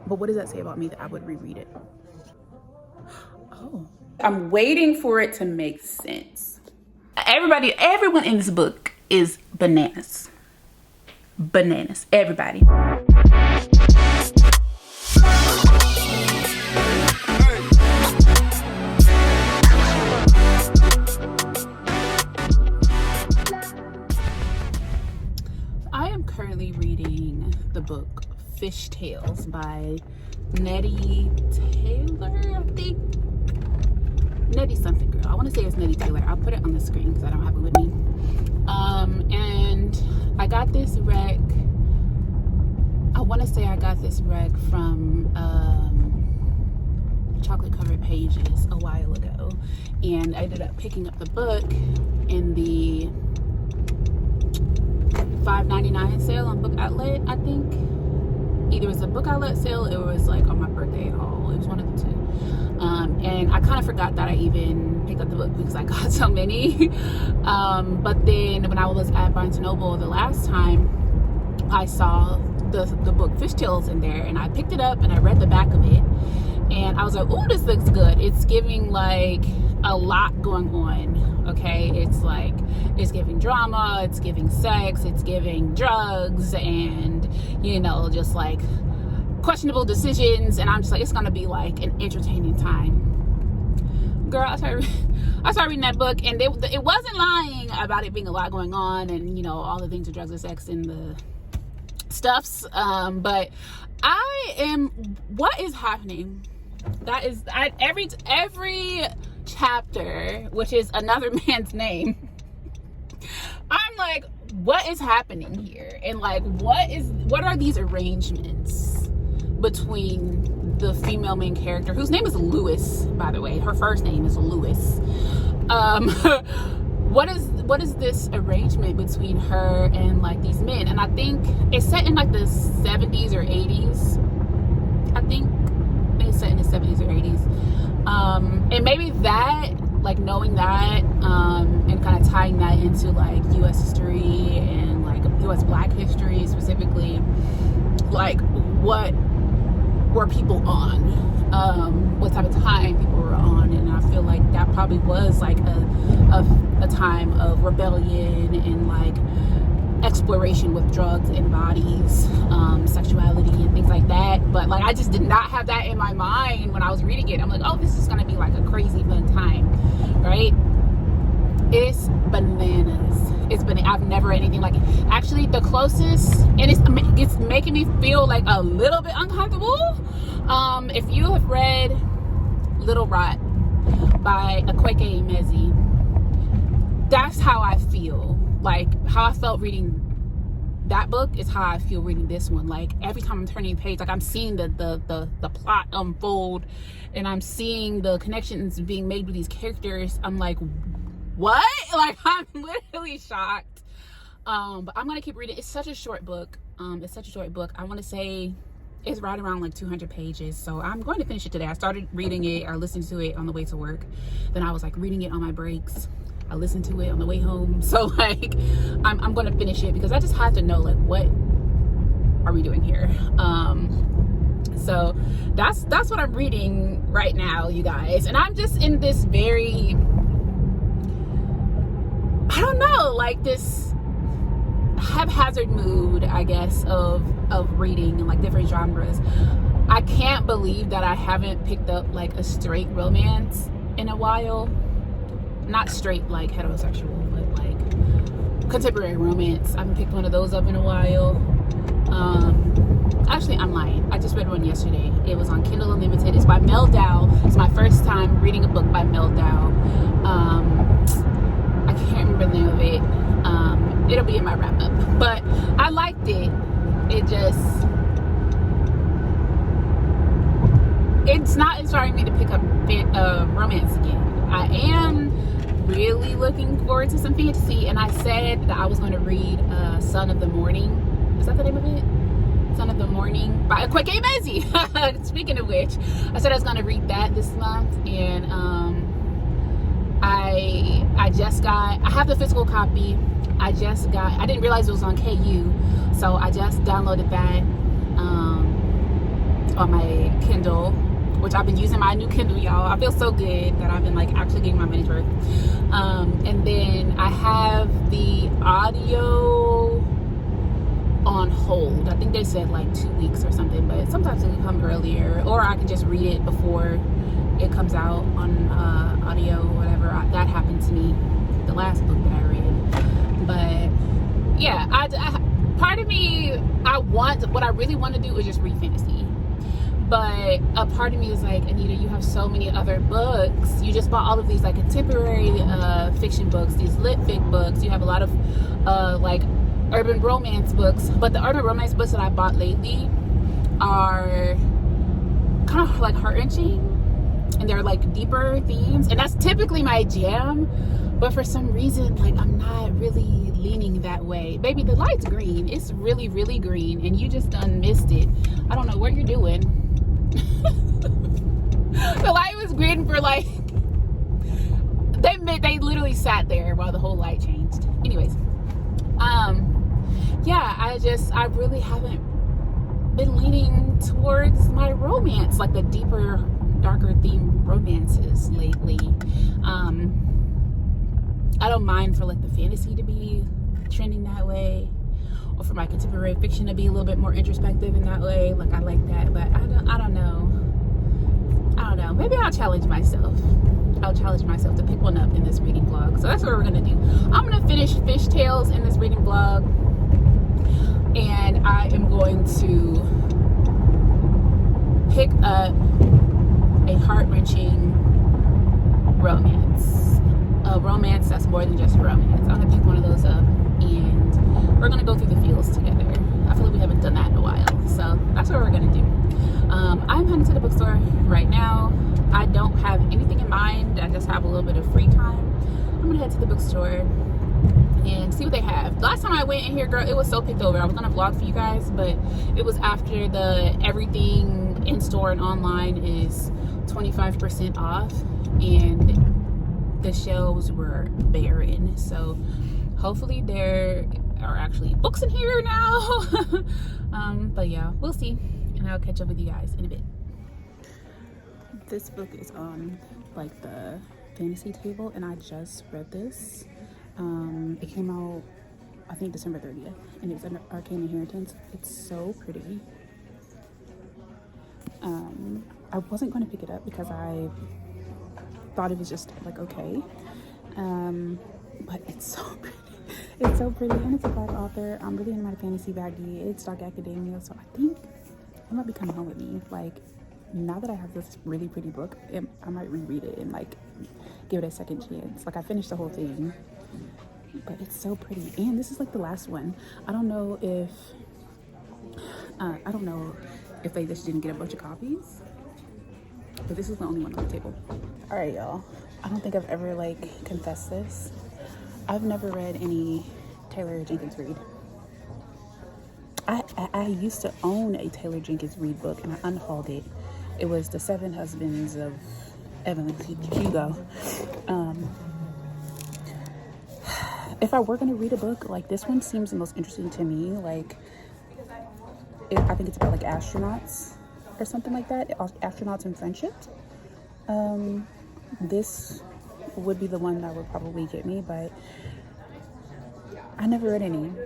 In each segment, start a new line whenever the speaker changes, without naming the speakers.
But what does that say about me that I would reread it? Oh, I'm waiting for it to make sense. Everyone in this book is bananas. Bananas, everybody. I am currently reading the book Fish Tales by Nettie Taylor, I think. Nettie something girl. I want to say it's Nettie Taylor. I'll put it on the screen because I don't have it with me. And I got this rec. I want to say I got this rec from Chocolate Covered Pages a while ago, and I ended up picking up the book in the $5.99 sale on Book Outlet. I think either it was a Book Outlet sale or it was like on my birthday haul. It was one of the two. And I kind of forgot that I even picked up the book because I got so many. But then when I was at Barnes & Noble the last time, I saw the book Fish Tales in there, and I picked it up and I read the back of it, and I was like, "Ooh, this looks good." It's giving like a lot going on. Okay, it's like it's giving drama, it's giving sex, it's giving drugs, and just like questionable decisions. And I'm just like, it's gonna be like an entertaining time. Girl, I started reading that book, and it wasn't lying about it being a lot going on, and all the things of drugs and sex and the stuffs. But what is happening? That is every chapter, which is another man's name. I'm like, what is happening here? And like, what are these arrangements between the female main character, whose name is Lewis, by the way? Her first name is Lewis. What is this arrangement between her and like these men? And I think it's set in like the 70s or 80s. I think it's set in the 70s or 80s. And maybe that, like knowing that, and kind of tying that into like U.S. history and like U.S. Black history specifically, like what were people on? What type of time people were on? And I feel like that probably was like a time of rebellion and like exploration with drugs and bodies, sexuality and things like that. But like, I just did not have that in my mind when I was reading it. I'm like, oh, this is gonna be like a crazy fun time, right? It's bananas. I've never read anything like it. Actually, the closest, and it's making me feel like a little bit uncomfortable. If you have read Little Rot by Akweke Emezi, that's how I feel. Like how I felt reading that book is how I feel reading this one. Like every time I'm turning a page, like I'm seeing the plot unfold, and I'm seeing the connections being made with these characters. I'm like, what? Like, I'm literally shocked. But I'm gonna keep reading. It's such a short book. I want to say it's right around like 200 pages. So I'm going to finish it today. I started reading it or listening to it on the way to work. Then I was like reading it on my breaks. I listened to it on the way home. So like, I'm going to finish it because I just have to know like, what are we doing here? So that's what I'm reading right now, you guys. And I'm just in this very, I don't know, like this haphazard mood, I guess, of reading and like different genres. I can't believe that I haven't picked up like a straight romance in a while. Not straight like heterosexual, but like contemporary romance. I haven't picked one of those up in a while. Actually, I'm lying. I just read one yesterday. It was on Kindle Unlimited. It's by Mel Dow. It's my first time reading a book by Mel Dow. I can't remember the name of it. It'll be in my wrap up. But I liked it. It's not inspiring me to pick up romance again. I am really looking forward to some fantasy, and I said that I was going to read Son of the Morning. Is that the name of it? Son of the Morning by Akweke Emezi. Speaking of which, I said I was going to read that this month, and I have the physical copy. I didn't realize it was on KU, so I just downloaded that. on my Kindle, which I've been using my new Kindle, y'all. I feel so good that I've been like actually getting my money's worth. And then I have the audio on hold. I think they said like 2 weeks or something, but sometimes it can come earlier, or I can just read it before it comes out on audio or whatever. That happened to me the last book that I read. But yeah, I part of me, what I really want to do is just read fantasy. But a part of me is like, Anita, you have so many other books. You just bought all of these like contemporary fiction books, these LitFic books. You have a lot of like urban romance books. But the urban romance books that I bought lately are kind of like heart-wrenching, and they're like deeper themes, and that's typically my jam. But for some reason, like, I'm not really leaning that way. Baby, the light's green. It's really, really green, and you just done missed it. I don't know what you're doing. The light was green for like, they literally sat there while the whole light changed. Anyways, yeah, I really haven't been leaning towards my romance, like the deeper, darker theme romances lately. I don't mind for like the fantasy to be trending that way, or for my contemporary fiction to be a little bit more introspective in that way. Like, I like that, but I don't know. Maybe I'll challenge myself. I'll challenge myself to pick one up in this reading vlog. So that's what we're gonna do. I'm gonna finish Fish Tales in this reading vlog, and I am going to pick up a heart-wrenching romance. A romance that's more than just romance. I'm gonna pick one of those up, and we're gonna go through the feels together. I feel like we haven't done that in a while, so that's what we're gonna do. I'm heading to the bookstore right now. I don't have anything in mind. I just have a little bit of free time. I'm gonna head to the bookstore and see what they have. Last time I went in here, girl, it was so picked over. I was gonna vlog for you guys, but it was after the everything in store and online is 25% off, and the shelves were barren. So hopefully there are actually books in here now. But yeah, we'll see, and I'll catch up with you guys in a bit. This book is on like the fantasy table, and I just read this. It came out, I think, December 30th, and it's under Arcane Inheritance. It's so pretty. I wasn't going to pick it up because I thought it was just like okay, but it's so pretty. It's so pretty, and it's a Black author. I'm really into my fantasy baggy. It's dark academia, so I think it might be coming home with me. Like, now that I have this really pretty book, I might reread it and like give it a second chance. Like, I finished the whole thing, but it's so pretty, and this is like the last one. I don't know if they just didn't get a bunch of copies, but this is the only one on the table. All right, y'all. I don't think I've ever like confessed this. I've never read any Taylor Jenkins Reid. I used to own a Taylor Jenkins Reid book, and I unhauled it. It was The Seven Husbands of Evelyn Hugo. If I were going to read a book, like, this one seems the most interesting to me. Like, I think it's about like astronauts or something like that. Astronauts and friendship. This would be the one that would probably get me, but I never read anything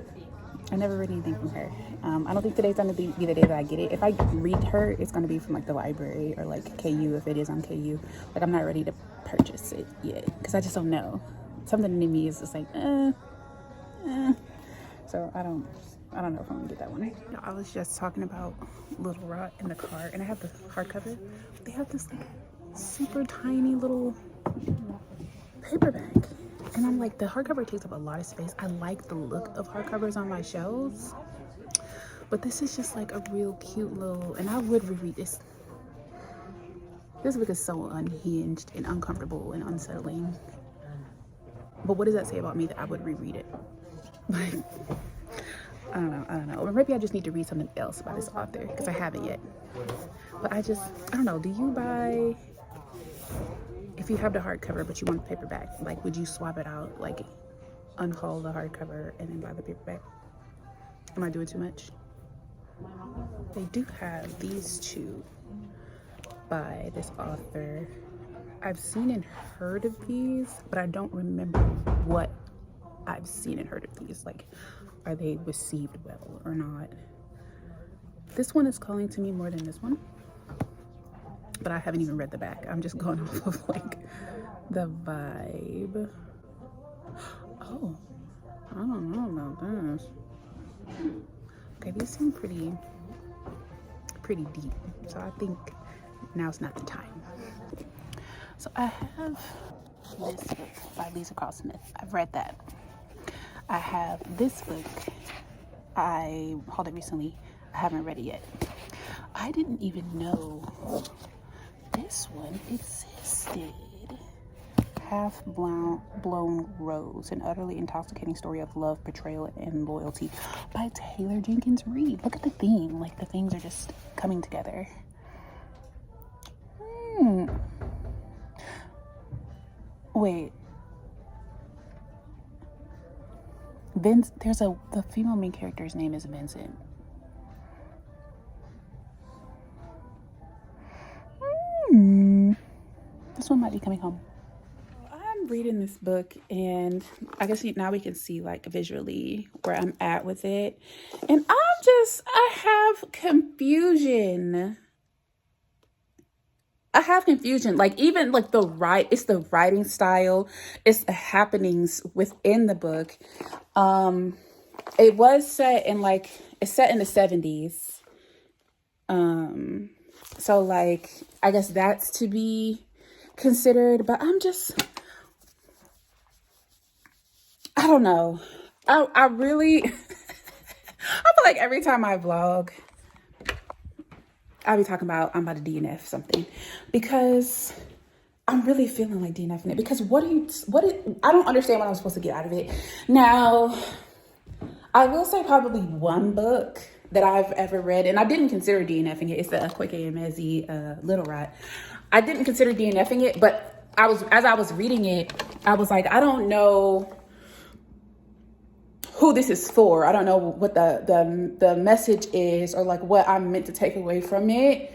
from her. I don't think today's gonna be the day that I get it. If I read her, it's gonna be from like the library or like KU, if it is on KU. Like, I'm not ready to purchase it yet because I just don't know. Something in me is just like so I don't know if I'm gonna get that one. I was just talking about Little Rot in the car, and I have the hardcover. They have this like super tiny little paperback, and I'm like, the hardcover takes up a lot of space. I like the look of hardcovers on my shelves, but this is just like a real cute little, and I would reread this. This book is so unhinged and uncomfortable and unsettling, but what does that say about me that I would reread it? Like, I don't know. Or maybe I just need to read something else by this author because I haven't yet. But I don't know. Do you buy, if you have the hardcover but you want the paperback, like, would you swap it out, like unhaul the hardcover and then buy the paperback? Am I doing too much? They do have these two by this author. I've seen and heard of these, but I don't remember what I've seen and heard of these. Like, are they received well or not? This one is calling to me more than this one, but I haven't even read the back. I'm just going off of like the vibe. Oh, I don't know about this. Okay, these seem pretty deep, so I think now's not the time. So I have this book by Lisa Carl Smith. I've read that. I have this book. I hauled it recently. I haven't read it yet. I didn't even know this one existed. Half Blown Rose, an utterly intoxicating story of love, betrayal, and loyalty by Taylor Jenkins Reid. Look at the theme. Like, the themes are just coming together. Wait. Vince, the female main character's name is Vincent. This one might be coming home. I'm reading this book, and I guess now we can see like visually where I'm at with it. And I have confusion. Like, even like it's the writing style, it's the happenings within the book. It was set in it's set in the 70s. So like, I guess that's to be considered, but I don't know. I really, I feel like every time I vlog, I'll be talking about I'm about to DNF something, because I'm really feeling like DNFing it, because I don't understand what I'm supposed to get out of it. Now, I will say probably one book that I've ever read, and I didn't consider DNFing it. It's the Kweke Emezi, Little Rat. I didn't consider DNFing it, but as I was reading it, I was like, I don't know who this is for. I don't know what the message is, or like what I'm meant to take away from it.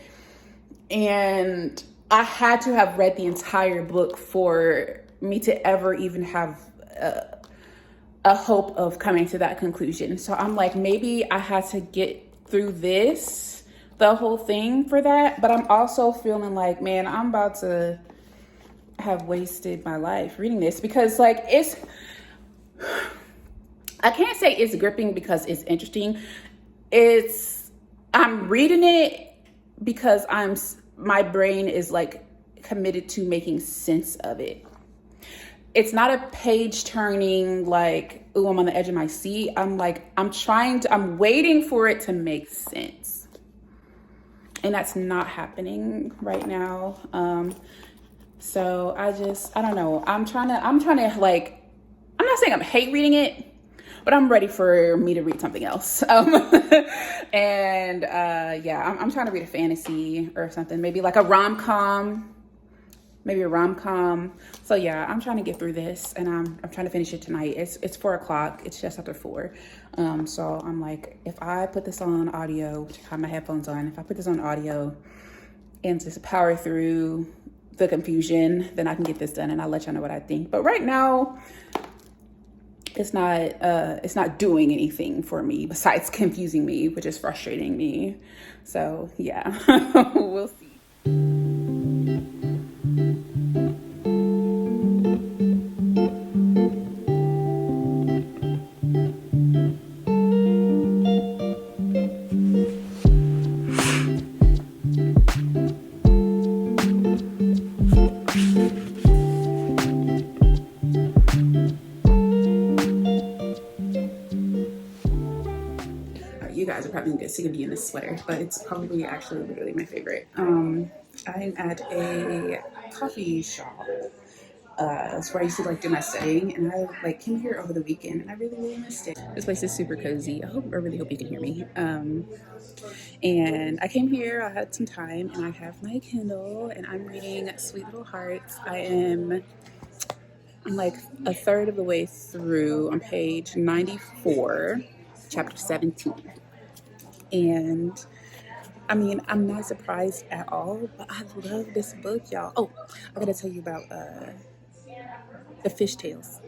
And I had to have read the entire book for me to ever even have a hope of coming to that conclusion. So I'm like, maybe I had to get through the whole thing for that. But I'm also feeling like, man, I'm about to have wasted my life reading this, because like I can't say it's gripping because it's interesting. I'm reading it because my brain is like committed to making sense of it. It's not a page turning, like, ooh, I'm on the edge of my seat. I'm waiting for it to make sense. And that's not happening right now. So I don't know. I'm trying to like, I'm not saying I hate reading it, but I'm ready for me to read something else. Yeah, I'm trying to read a fantasy or something, maybe like a rom-com. So yeah, I'm trying to get through this, and I'm trying to finish it tonight. It's 4:00. It's just after 4. So I'm like, if I put this on audio, which I have my headphones on, if I put this on audio and just power through the confusion, then I can get this done, and I'll let y'all know what I think. But right now, it's not doing anything for me besides confusing me, which is frustrating me. So yeah, we'll see. You guys are probably gonna get sick of me in this sweater, but it's probably actually literally my favorite. I'm at a coffee shop. It's where I used to like do my studying, and I like came here over the weekend, and I really missed it. This place is super cozy. I really hope you can hear me. And I came here, I had some time, and I have my Kindle, and I'm reading Sweet Little Hearts. I'm like a third of the way through on page 94, chapter 17. And I mean, I'm not surprised at all, but I love this book, y'all. Oh, I gotta tell you about the Fishtails.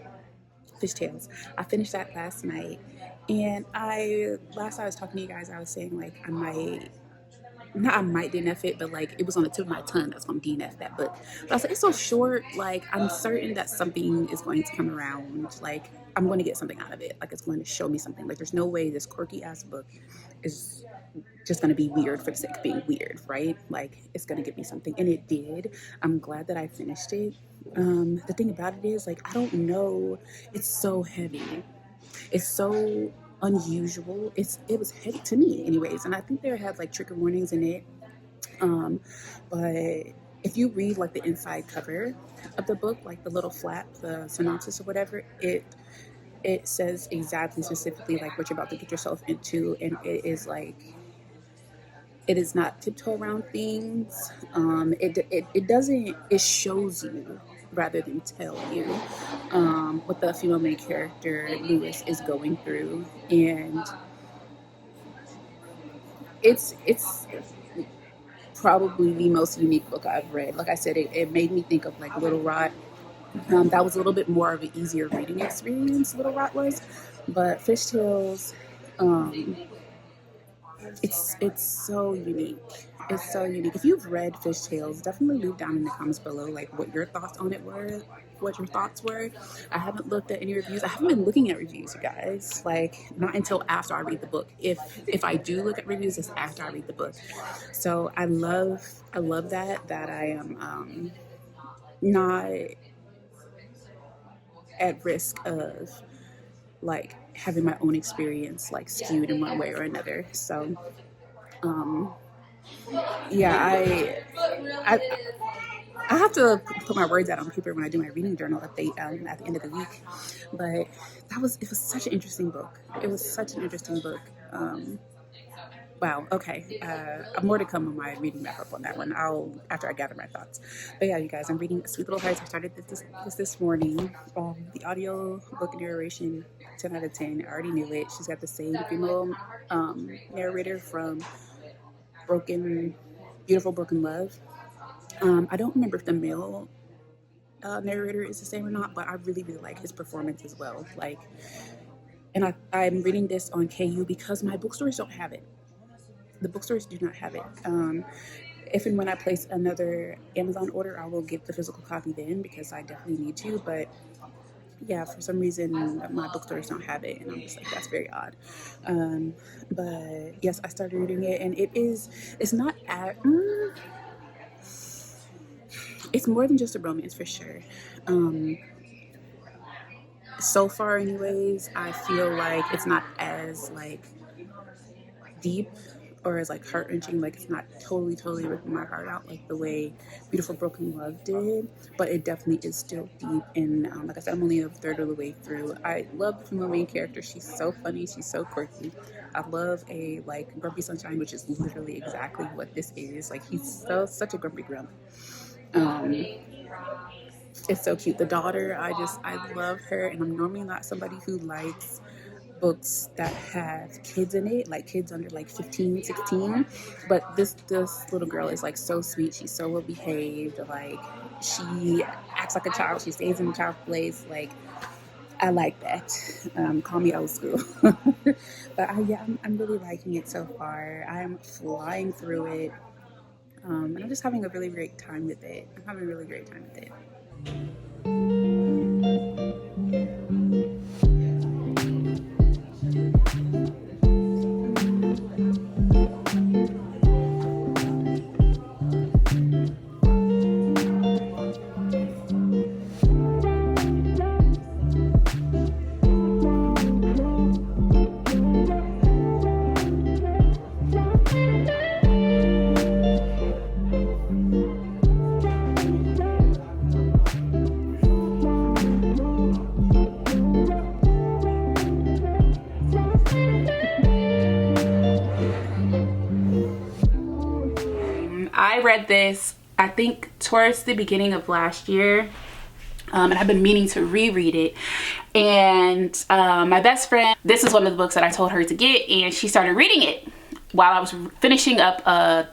I finished that last night, and last time I was talking to you guys, I was saying like I might DNF it, but like it was on the tip of my tongue that's gonna DNF that book. But I was like, it's so short. Like I'm certain that something is going to come around. Like I'm going to get something out of it. Like it's going to show me something. Like there's no way this quirky ass book is just going to be weird for the sake of being weird, right? Like it's going to give me something, and it did. I'm glad that I finished it. The thing about it is, like, I don't know. It's so heavy. It's so unusual. It was heavy to me, anyways, and I think there had like trigger warnings in it. Um, but if you read like the inside cover of the book, like the little flap, the synopsis or whatever, it says exactly specifically like what you're about to get yourself into, and it is not tiptoe around things. It doesn't, it shows you rather than tell you what the female main character Lewis is going through, and it's probably the most unique book I've read. Like I said, it made me think of like Little Rot. That was a little bit more of an easier reading experience, Little Rot was, but Fishtails, um, it's so unique. It's so unique. If you've read Fishtails, definitely leave down in the comments below like what your thoughts on it were. What your thoughts were. I haven't looked at any reviews. I haven't been looking at reviews, you guys. Like not until after I read the book. If I do look at reviews, it's after I read the book. So I love that I am not at risk of like having my own experience like skewed in one way or another. So um yeah, I I have to put my words out on paper when I do my reading journal update at the end of the week. But it was such an interesting book. It was such an interesting book. Wow. Okay. More to come on my reading wrap up on that one. After I gather my thoughts. But yeah, you guys, I'm reading Sweet Little Hearts. I started this morning. The audio book narration, 10 out of 10. I already knew it. She's got the same female narrator from Beautiful Broken Love. I don't remember if the male narrator is the same or not, but I really, really like his performance as well. Like, and I'm reading this on KU because my bookstores don't have it. The bookstores do not have it. If and when I place another Amazon order, I will get the physical copy then because I definitely need to. But yeah, for some reason my bookstores don't have it, and I'm just like, that's very odd. But yes, I started reading it, and it's not at. It's more than just a romance for sure. So far, anyways, I feel like it's not as like deep or as like heart wrenching. Like it's not totally ripping my heart out like the way Beautiful Broken Love did, but it definitely is still deep. And like I said, I'm only a third of the way through. I love the female main character. She's so funny. She's so quirky. I love a like grumpy sunshine, which is literally exactly what this is. Like he's such a grumpy grump. It's so cute. The daughter, I love her, and I'm normally not somebody who likes books that have kids in it, like kids under like 15, 16. But this little girl is like so sweet. She's so well behaved. Like she acts like a child. She stays in the child place. Like I like that. Call me old school. But I'm really liking it so far. I'm flying through it. And I'm just having a really great time with it. I'm having a really great time with it. I read this, I think, towards the beginning of last year, and I've been meaning to reread it. And my best friend, this is one of the books that I told her to get, and she started reading it while I was finishing up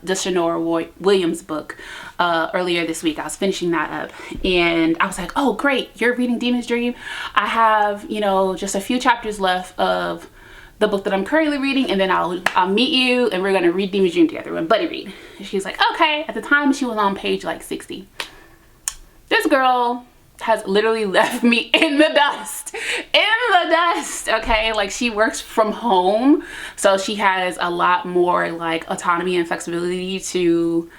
the Sonora Williams book earlier this week. I was finishing that up and I was like, oh great, you're reading Demon's Dream. I have, you know, just a few chapters left of the book that I'm currently reading, and then I'll meet you and we're gonna read Demon's Dream together and buddy read. And she's like, okay. At the time she was on page like 60. This girl has literally left me in the dust, okay? Like, she works from home, so she has a lot more like autonomy and flexibility to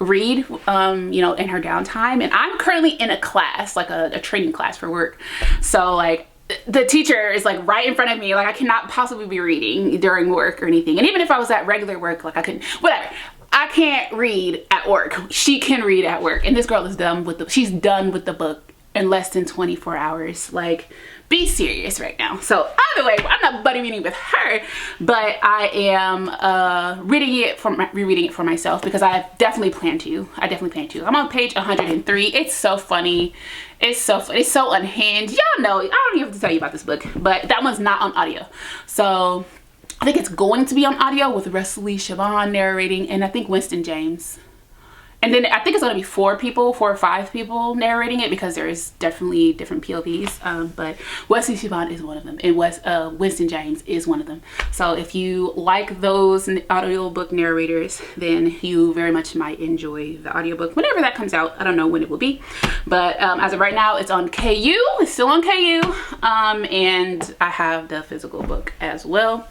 read, you know, in her downtime. And I'm currently in a class, like a training class for work. So like, the teacher is like right in front of me. Like, I cannot possibly be reading during work or anything. And even if I was at regular work, like I couldn't, whatever. I can't read at work. She can read at work. And this girl is done with she's done with the book in less than 24 hours. Like, be serious right now. So either way, I'm not buddy reading with her, but I am rereading it for myself because I definitely plan to. I'm on page 103. It's so funny. It's so funny. It's so unhinged. Y'all know, I don't even have to tell you about this book, but that one's not on audio. So I think it's going to be on audio with Wesley Siobhan narrating, and I think Winston James. And then I think it's going to be 4 or 5 people narrating it because there is definitely different POVs. But Wesley Siobhan is one of them, and Winston James is one of them. So if you like those audiobook narrators, then you very much might enjoy the audiobook whenever that comes out. I don't know when it will be, but as of right now, it's on KU. It's still on KU, and I have the physical book as well.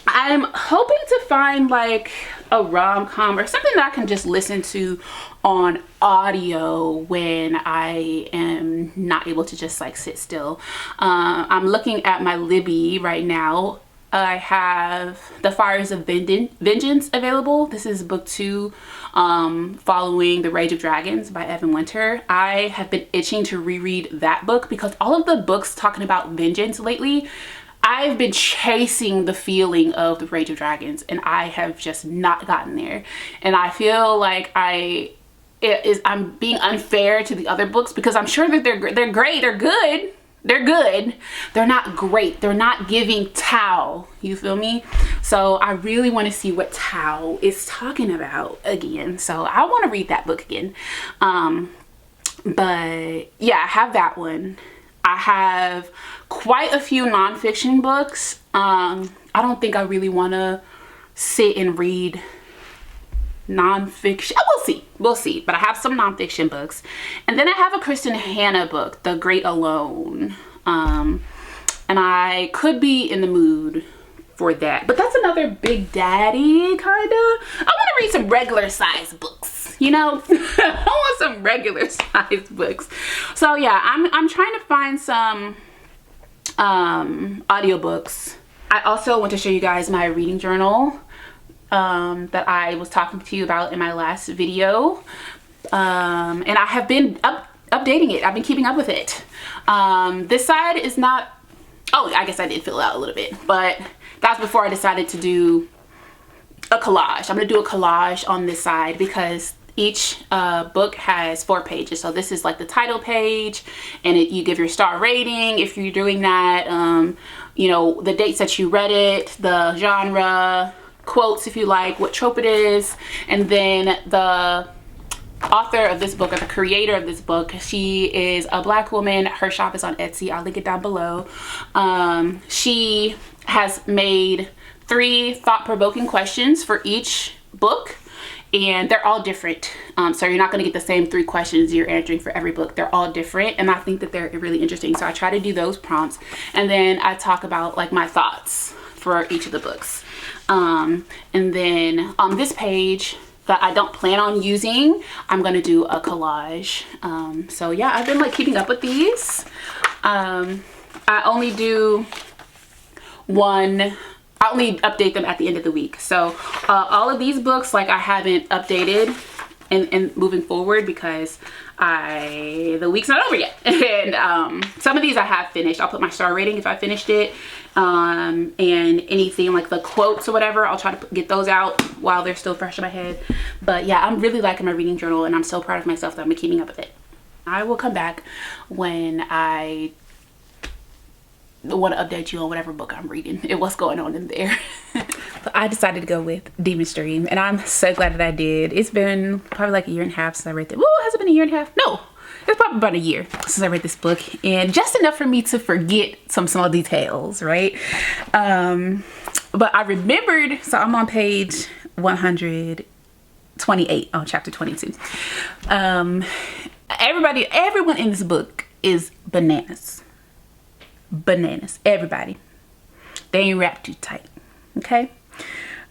I'm hoping to find like a rom-com or something that I can just listen to on audio when I am not able to just like sit still. I'm looking at my Libby right now. I have The Fires of Vengeance available. This is book 2, following The Rage of Dragons by Evan Winter. I have been itching to reread that book because all of the books talking about vengeance lately, I've been chasing the feeling of The Rage of Dragons and I have just not gotten there. And I feel like I'm being unfair to the other books because I'm sure that they're great, they're good. They're good. They're not great. They're not giving Tao, you feel me? So I really want to see what Tao is talking about again. So I want to read that book again. But yeah, I have that one. I have quite a few nonfiction books. I don't think I really want to sit and read nonfiction. We'll see. But I have some nonfiction books. And then I have a Kristen Hanna book, The Great Alone. And I could be in the mood for that. But that's another Big Daddy, kind of. I want to read some regular size books, you know? I want some regular size books. So yeah, I'm trying to find some audiobooks. I also want to show you guys my reading journal that I was talking to you about in my last video. And I have been updating it. I've been keeping up with it. This side is not, oh, I guess I did fill it out a little bit, but that's before I decided to do a collage. I'm gonna do a collage on this side because each book has 4 pages. So this is like the title page, and you give your star rating if you're doing that, you know, the dates that you read it, the genre, quotes if you like, what trope it is, and then the author of this book, or the creator of this book. She is a Black woman. Her shop is on Etsy. I'll link it down below. She has made 3 thought-provoking questions for each book, and they're all different. So you're not going to get the same 3 questions you're answering for every book. They're all different, and I think that they're really interesting. So I try to do those prompts, and then I talk about like my thoughts for each of the books. And then on this page that I don't plan on using, I'm gonna do a collage. So yeah, I've been like keeping up with these. I only update them at the end of the week. So all of these books, like, I haven't updated and moving forward because the week's not over yet. And some of these I have finished. I'll put my star rating if I finished it. And anything like the quotes or whatever, I'll try to get those out while they're still fresh in my head. But yeah, I'm really liking my reading journal, and I'm so proud of myself that I'm keeping up with it. I will come back when I want to update you on whatever book I'm reading and what's going on in there. I decided to go with Demon's Dream, and I'm so glad that I did. It's been probably like a year and a half since I read it. Whoa, has it been a year and a half? No, it's probably about a year since I read this book, and just enough for me to forget some small details, right? But I remembered, so I'm on page 128 on chapter 22. Everyone in this book is bananas. Bananas, everybody. They ain't wrapped too tight, okay?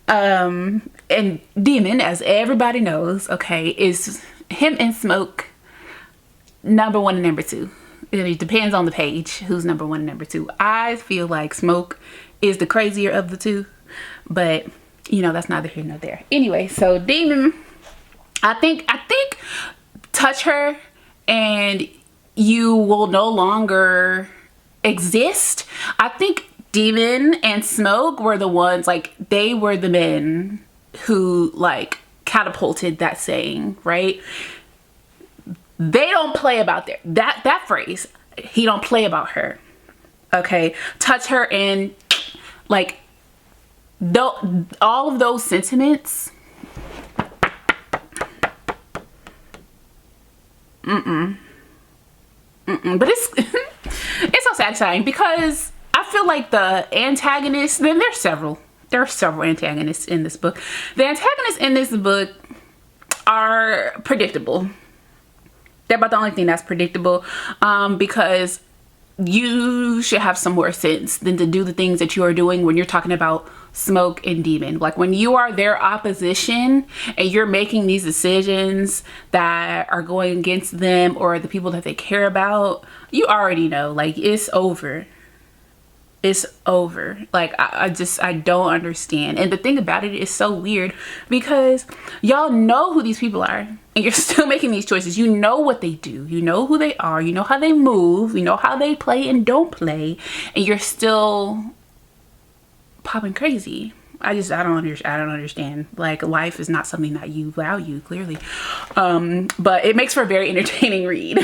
And Demon, as everybody knows, okay, is him and Smoke number 1 and number 2. It depends on the page who's number 1 and number 2. I feel like Smoke is the crazier of the two, but you know, that's neither here nor there. Anyway, so Demon, I think touch her and you will no longer exist. I think Demon and Smoke were the ones, like, they were the men who like catapulted that saying, right? They don't play about that phrase. He don't play about her. Okay, touch her, and like all of those sentiments. But it's it's so satisfying because I feel like the antagonists, then there are several antagonists in this book. The antagonists in this book are predictable. They're about the only thing that's predictable, because you should have some more sense than to do the things that you are doing when you're talking about Smoke and Demon. Like, when you are their opposition and you're making these decisions that are going against them or the people that they care about, you already know, like, it's over. It's over. Like, I don't understand. And the thing about it is so weird because y'all know who these people are and you're still making these choices. You know what they do. You know who they are. You know how they move. You know how they play and don't play. And you're still popping crazy. I don't understand. Like, life is not something that you value, clearly. But it makes for a very entertaining read.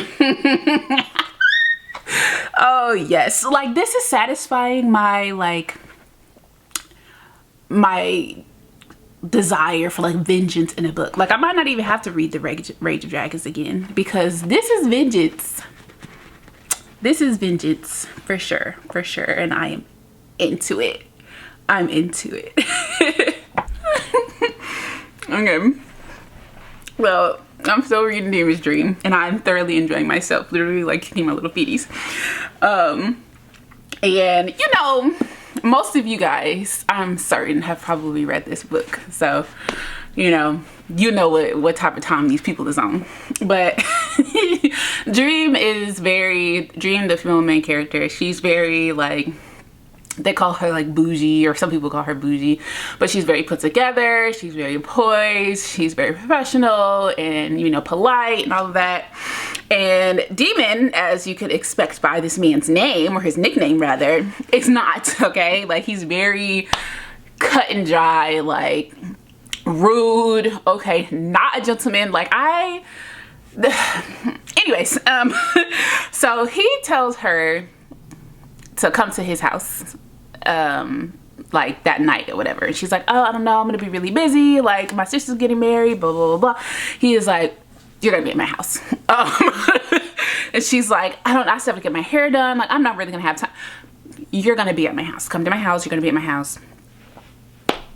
Oh yes, like, this is satisfying my desire for like vengeance in a book. Like, I might not even have to read the Rage of Dragons again because this is vengeance. This is vengeance for sure, and I am into it. I'm into it. Okay, well, I'm still reading Demon's Dream and I'm thoroughly enjoying myself, literally like kicking my little feeties. And you know, most of you guys, I'm certain, have probably read this book, so you know what type of time these people is on. But Dream, the female main character, she's very like, they call her like bougie, or some people call her bougie, but she's very put together, she's very poised, she's very professional and, you know, polite and all of that. And Demon, as you could expect by this man's name, or his nickname rather, is not, okay? Like, he's very cut and dry, like rude, okay, not a gentleman. Like, anyways, so he tells her to come to his house like that night or whatever, and she's like, oh, I don't know, I'm gonna be really busy, like my sister's getting married, blah blah blah blah. He is like, you're gonna be at my house. And she's like, I still have to get my hair done, like I'm not really gonna have time. You're gonna be at my house, come to my house, you're gonna be at my house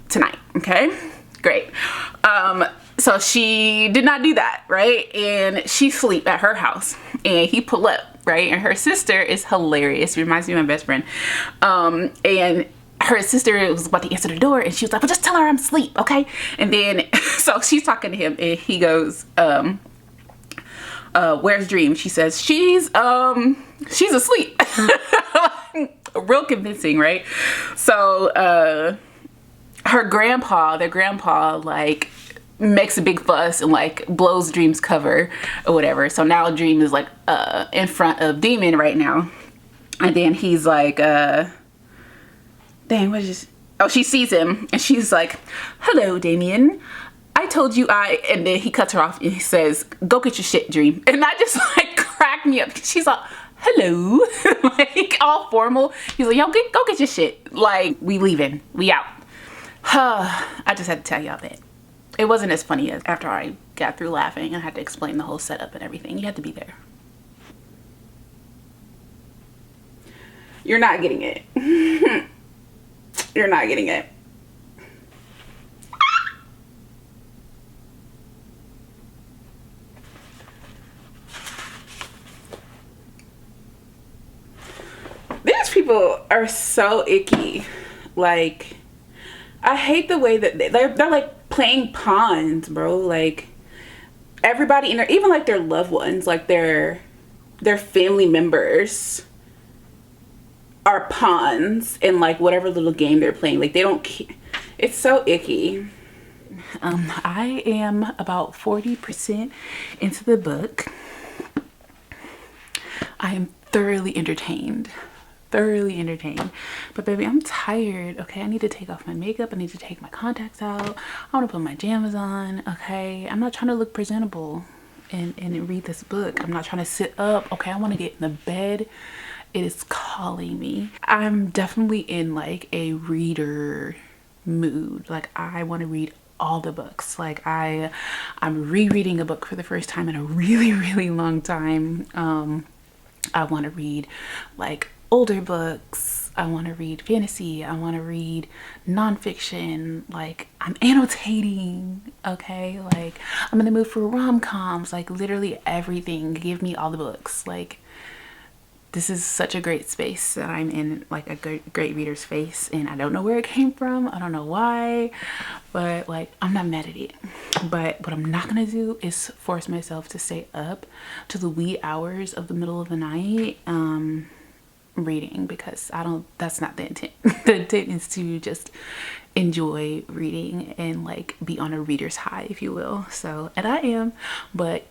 tonight. Okay, great. So she did not do that, right? And she sleep at her house and he pull up, right? And her sister is hilarious. It reminds me of my best friend. And her sister was about to answer the door and she was like, well, just tell her I'm asleep, okay? And then, so she's talking to him and he goes, where's Dream? She says, she's asleep. Real convincing, right? So, their grandpa, like, makes a big fuss and like blows Dream's cover or whatever. So now Dream is like in front of Demon right now, and then he's like dang, what is this? Oh, she sees him and she's like, hello Damien, I told you and then he cuts her off and he says, go get your shit, Dream. And that just like cracked me up. She's like, hello. Like all formal. He's like, yo, go get your shit, like we leaving, we out. I just had to tell y'all that. It wasn't as funny as after I got through laughing and I had to explain the whole setup and everything. You had to be there. You're not getting it. You're not getting it. These people are so icky. Like, I hate the way that they're like playing pawns, bro. Like, everybody in there, even like their loved ones, like their family members are pawns in like whatever little game they're playing. Like, they don't, it's so icky. I am about 40% into the book. I am thoroughly entertained. But baby, I'm tired. Okay, I need to take off my makeup. I need to take my contacts out. I want to put my pajamas on. Okay, I'm not trying to look presentable and read this book. I'm not trying to sit up. Okay, I want to get in the bed. It is calling me. I'm definitely in like a reader mood. Like, I want to read all the books. Like, I'm rereading a book for the first time in a really long time. I want to read like older books. I want to read fantasy. I want to read nonfiction. Like, I'm annotating. Okay, like, I'm in the mood for rom-coms. Like, literally everything. Give me all the books. Like, this is such a great space that I'm in, like a great reader space, and I don't know where it came from. I don't know why, but like, I'm not mad at it. But what I'm not gonna do is force myself to stay up to the wee hours of the middle of the night reading, because that's not the intent. The intent is to just enjoy reading and like be on a reader's high, if you will. So, and I am, but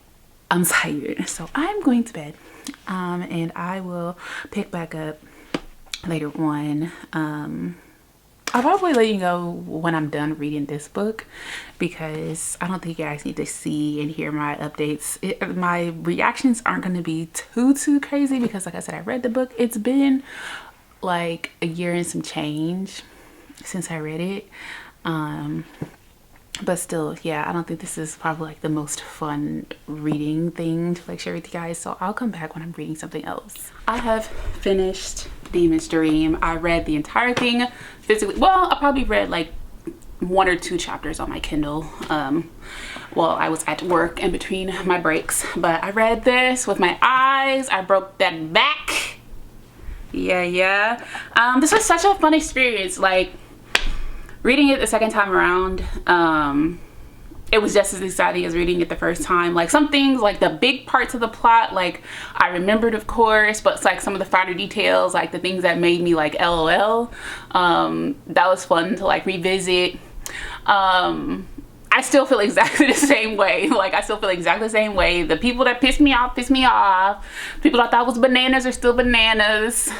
I'm tired, so I'm going to bed. And I will pick back up later on. I'll probably let you know when I'm done reading this book, because I don't think you guys need to see and hear my updates. My reactions aren't going to be too crazy, because like I said, I read the book. It's been like a year and some change since I read it. But still, yeah, I don't think this is probably like the most fun reading thing to like share with you guys. So I'll come back when I'm reading something else. I have finished Demon's Dream. I read the entire thing physically. Well, I probably read like 1 or 2 chapters on my Kindle while I was at work in between my breaks. But I read this with my eyes. I broke that back. Yeah. This was such a fun experience. Like, reading it the second time around, it was just as exciting as reading it the first time. Like, some things, like the big parts of the plot, like I remembered, of course, but it's like some of the finer details, like the things that made me like LOL, that was fun to like revisit. I still feel exactly the same way. Like, I still feel exactly the same way. The people that pissed me off. People I thought was bananas are still bananas.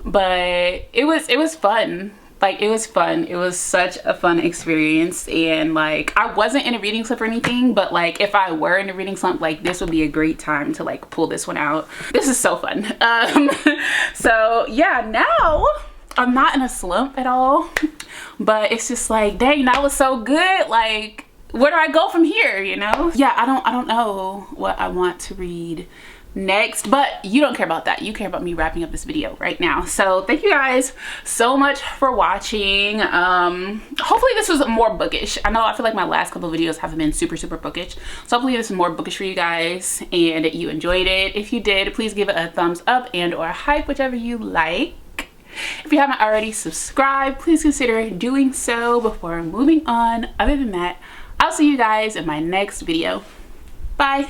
But it was fun. Like, it was fun. It was such a fun experience. And like, I wasn't in a reading slump or anything, but like, if I were in a reading slump, like, this would be a great time to like pull this one out. This is so fun. So yeah, now I'm not in a slump at all, but it's just like, dang, that was so good. Like, where do I go from here, you know? Yeah, I don't know what I want to read next, but you don't care about that. You care about me wrapping up this video right now. So thank you guys so much for watching. Hopefully this was more bookish. I feel like my last couple of videos haven't been super bookish, so hopefully this is more bookish for you guys and you enjoyed it. If you did, please give it a thumbs up and or hype, whichever you like. If you haven't already subscribed, please consider doing so before moving on. Other than that, I'll see you guys in my next video. Bye.